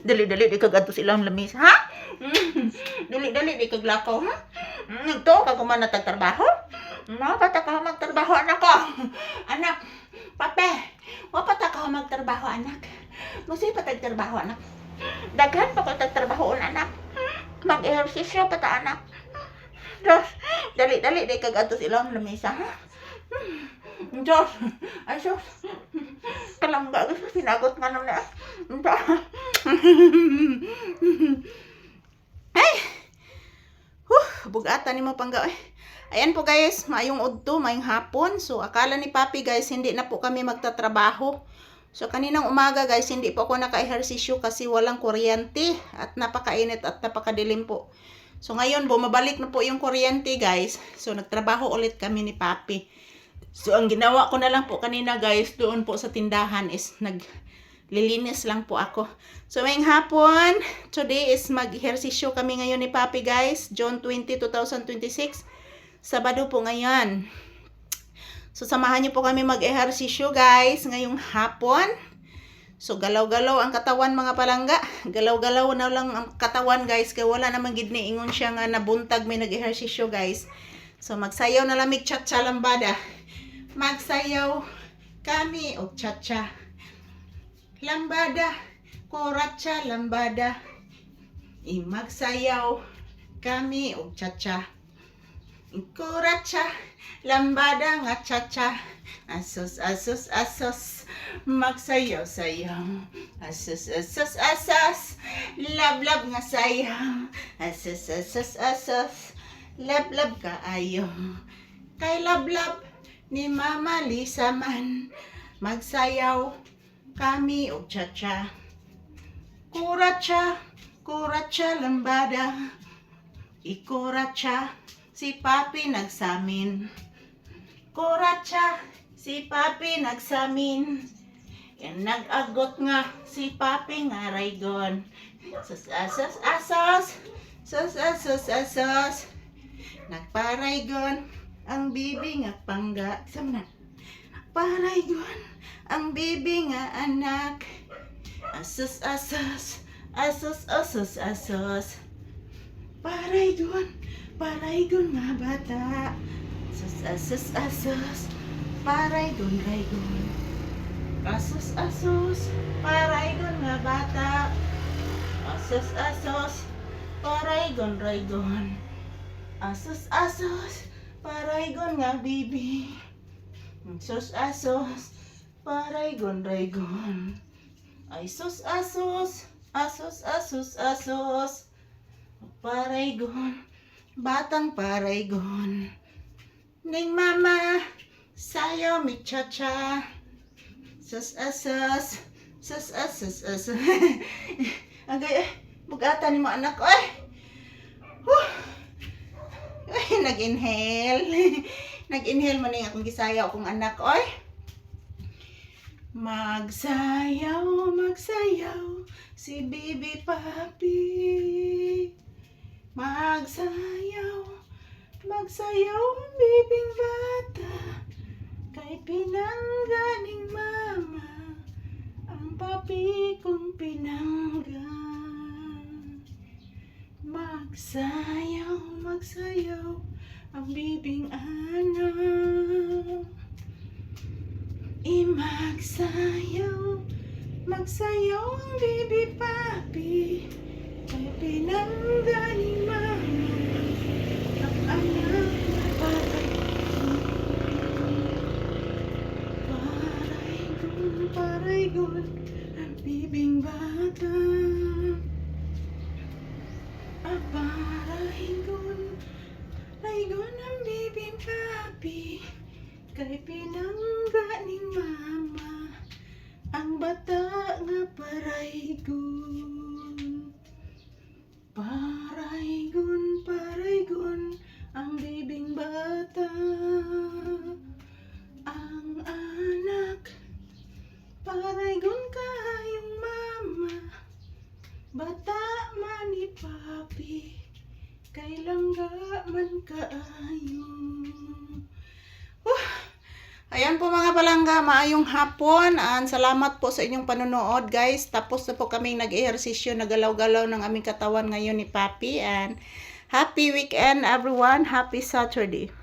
Dali-dali di kag adto silang lamis, ha? Dali-dali di kag lakaw, ha? Nagto ka kuman na tagtrabaho? Mapata ka magtrabaho, anak ko. Anak, pape, mapata ka magtrabaho, anak. Musi pa tagtrabaho, anak. Daghan pa ko tagtrabaho, anak. Mag-ehersisyo pa ta, anak. Diyos, dali-dali di kag adto silang lamisa, ha? Diyos, ay Diyos. Kalangga, pinagot nga naman na. Ay! Bugatan ni mo pangga. Ayan po guys, maayong udto, maayong hapon. So, akala ni Papi guys, hindi na po kami magtatrabaho. So, kaninang umaga guys, hindi po ako naka-ehersisyo kasi walang kuryente. At napakainit at napakadilim po. So, ngayon, bumabalik na po yung kuryente guys. So, nagtrabaho ulit kami ni Papi. So, ang ginawa ko na lang po kanina guys, doon po sa tindahan is naglilinis lang po ako. So, ngayong hapon, today is mag-ehersisyo kami ngayon ni Papi guys. June 20, 2026. Sabado po ngayon. So, samahan niyo po kami mag-ehersisyo guys ngayong hapon. So, galaw-galaw ang katawan mga palangga. Galaw-galaw na lang ang katawan guys. Kaya wala namang gidniingon siya nga nabuntag may nag-ehersisyo guys. So, magsayaw na lamig cha-cha lambada. Magsayaw kami o cha-cha. Lambada, koratsa lambada. Magsayaw kami o cha-cha. Koratsa lambada nga cha-cha. Asos, asos, asos. Magsayaw-sayaw. Asos, asos, asos. Lab-lab nga sayaw. Asos, asos, asos. Lab-lab ka ayaw. Kay lab-lab ni Mama Lisa man. Magsayaw kami o cha-cha. Kuratsa, kuratsa lambada. Ikuratsa, si Papi nagsamin. Kuratsa, si Papi nagsamin. Yan nag-agot nga si Papi nga raygon. Sos, asos, asos. Sos, asos, asos. Nagparaygon ang bibi nga pangga. Sama na. Nagparaygon ang bibi nga anak. Asos, asos. Asos, asos, asos. Paraygon nga bata. Asos, asos, asos. Paraygon, raygon. Asos, asos. Paraygon nga bata. Asos, asos. Paraygon, raygon. Asos, asos. Paraygon nga bibi. Asos, asos. Paraygon, raygon. Ay sus, asos. Asos, asos, asos. Paraygon. Batang paraygon. Ning mama. Sayo mi cha-cha. Sus, asos. Sus, asos, asos. Agay, bugatan ni mo anak. Ay! Ay, nag-inhale. Nag-inhale man akong gisayaw akong anak. Oy. Magsayaw, magsayaw si Bibi Papi. Magsayaw, magsayaw ang bibing bata. Kay pinangganing mama ang papi kong pinangga. Magsayaw, magsayaw ang bibing anak. Magsayaw, magsayaw ang bibi Papi. Kay pinangganing mama ang anak na paraygon, paraygon ang bibing bata. Paraygon, raygon ang bibing Papi. Kay pinangganing mama ang bata nga paraygon. Paraygon, paraygon ang bibing bata. Ang anak paraygon kayong mama. Bata man ni Papi. Kay langga man kaayo. Ayan po po mga palangga, maayong hapon. Salamat po sa inyong panonood guys. Tapos na po kaming nag-ehersisyo, nagalaw-galaw ng aming katawan ngayon ni Papi. And happy weekend everyone. Happy Saturday.